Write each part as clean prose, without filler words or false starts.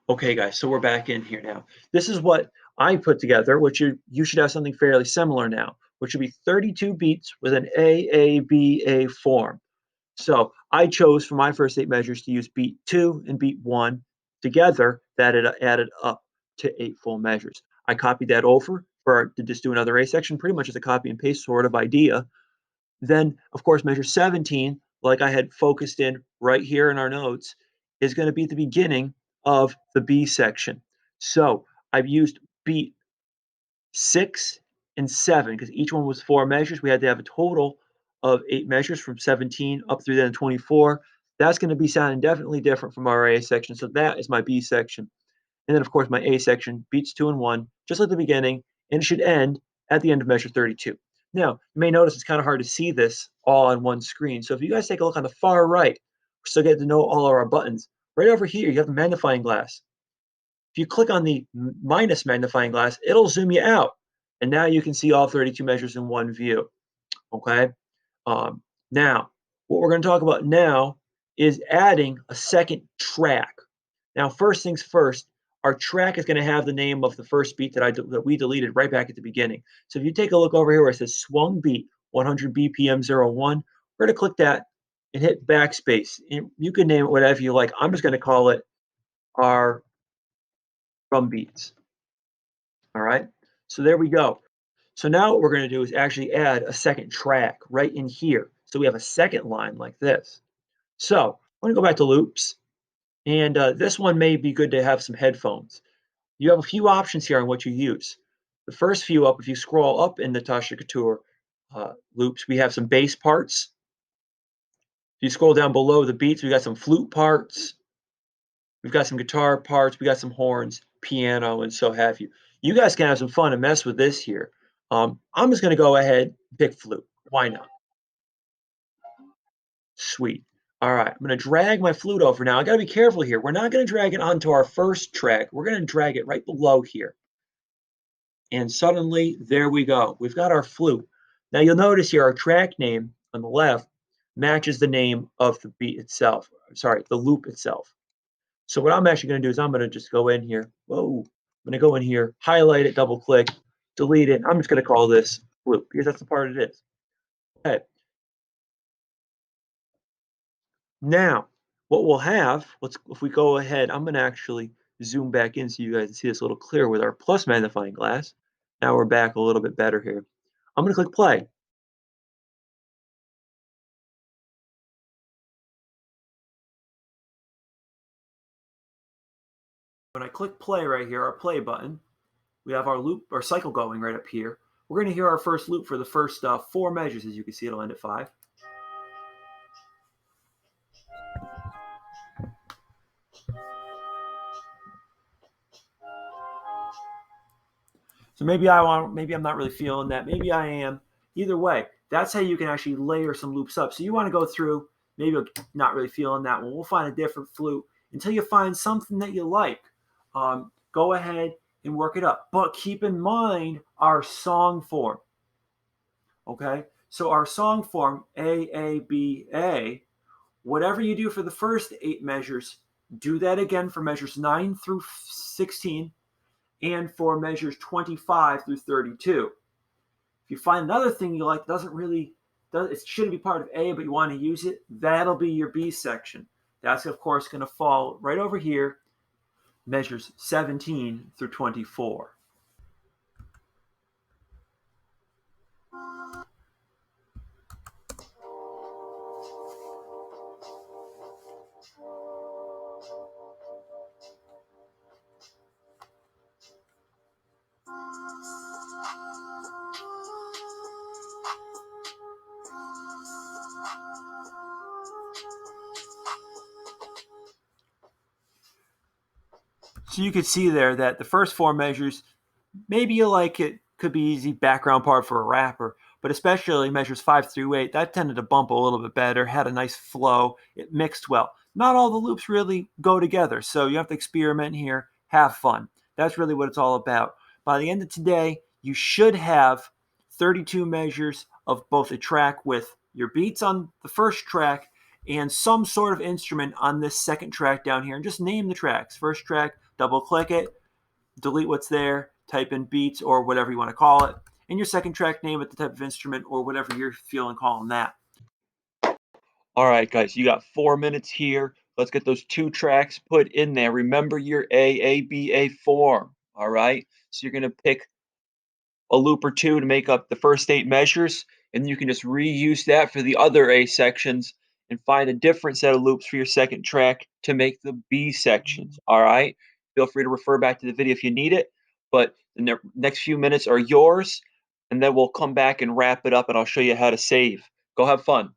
Okay, guys, so we're back in here now. This is what I put together, which you should have something fairly similar now, which would be 32 beats with an AABA form. So I chose for my first 8 measures to use beat 2 and beat 1 together. That it added up to 8 full measures. I copied that over to just do another A section, pretty much as a copy and paste sort of idea. Then, of course, measure 17, like I had focused in right here in our notes, is going to be at the beginning of the B section. So I've used beat 6 and 7 because each one was 4 measures. We had to have a total of 8 measures from 17 up through then 24. That's going to be sounding definitely different from our A section. So that is my B section. And then, of course, my A section beats 2 and 1, just like the beginning, and it should end at the end of measure 32. Now, you may notice it's kind of hard to see this all on one screen. So if you guys take a look on the far right, we're still getting to know all of our buttons. Right over here, you have the magnifying glass. If you click on the minus magnifying glass, it'll zoom you out. And now you can see all 32 measures in one view. Okay. Now, what we're going to talk about now is adding a second track. Now, first things first, our track is going to have the name of the first beat that we deleted right back at the beginning. So if you take a look over here where it says swung beat 100 BPM 01, we're going to click that and hit backspace. And you can name it whatever you like. I'm just going to call it our drum beats. All right. So there we go. So now what we're going to do is actually add a second track right in here. So we have a second line like this. So I'm going to go back to loops. And this one may be good to have some headphones. You have a few options here on what you use. The first few up, if you scroll up in the Tasha Couture loops, we have some bass parts. If you scroll down below the beats, we got some flute parts. We've got some guitar parts. We got some horns, piano, and so have you. You guys can have some fun and mess with this here. I'm just going to go ahead and pick flute. Why not? Sweet. All right, I'm going to drag my flute over now. I got to be careful here. We're not going to drag it onto our first track. We're going to drag it right below here. And suddenly, there we go. We've got our flute. Now you'll notice here our track name on the left matches the name of the beat itself. Sorry, the loop itself. So what I'm actually going to do is I'm going to just go in here. Whoa. I'm going to go in here, highlight it, double click, delete it. I'm just going to call this flute because that's the part it is. Okay. Now, what we'll have, if we go ahead, I'm going to actually zoom back in so you guys can see this a little clearer with our plus magnifying glass. Now we're back a little bit better here. I'm going to click play. When I click play right here, our play button, we have our loop, our cycle going right up here. We're going to hear our first loop for the first 4 measures. As you can see, it'll end at 5. So maybe I'm not really feeling that. Maybe I am. Either way, that's how you can actually layer some loops up. So you want to go through, maybe you're not really feeling that one. We'll find a different flute until you find something that you like. Go ahead and work it up. But keep in mind our song form. Okay? So our song form, A, A, B, A, whatever you do for the first 8 measures, do that again for measures 9 through 16 and for measures 25 through 32. If you find another thing you like it shouldn't be part of A, but you want to use it, that'll be your B section. That's, of course, going to fall right over here, measures 17 through 24. So you could see there that the first 4 measures, maybe you like it, could be easy background part for a rapper, but especially measures 5 through 8, that tended to bump a little bit better, had a nice flow, it mixed well. Not all the loops really go together, so you have to experiment here, have fun. That's really what it's all about. By the end of today, you should have 32 measures of both a track with your beats on the first track and some sort of instrument on this second track down here. And just name the tracks. First track, double click it, delete what's there, type in beats or whatever you want to call it, and your second track name at the type of instrument or whatever you're feeling calling that. All right, guys, you got 4 minutes here. Let's get those 2 tracks put in there. Remember your AABA form, all right? So you're gonna pick a loop or 2 to make up the first 8 measures, and you can just reuse that for the other A sections and find a different set of loops for your second track to make the B sections, all right? Feel free to refer back to the video if you need it, but the next few minutes are yours, and then we'll come back and wrap it up, and I'll show you how to save. Go have fun.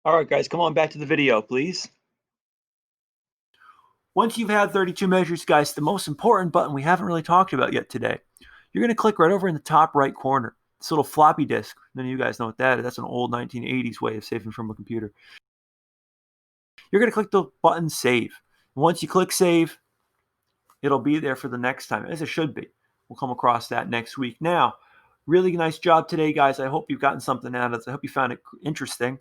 All right, guys, come on back to the video, please. Once you've had 32 measures, guys, the most important button we haven't really talked about yet today, you're going to click right over in the top right corner. This little floppy disk. None of you guys know what that is. That's an old 1980s way of saving from a computer. You're going to click the button Save. Once you click Save, it'll be there for the next time, as it should be. We'll come across that next week. Now, really nice job today, guys. I hope you've gotten something out of this. I hope you found it interesting.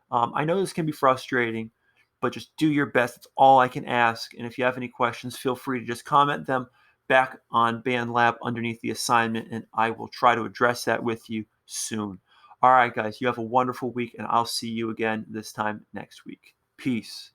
I know this can be frustrating, but just do your best. It's all I can ask. And if you have any questions, feel free to just comment them back on BandLab underneath the assignment, and I will try to address that with you soon. All right, guys, you have a wonderful week, and I'll see you again this time next week. Peace.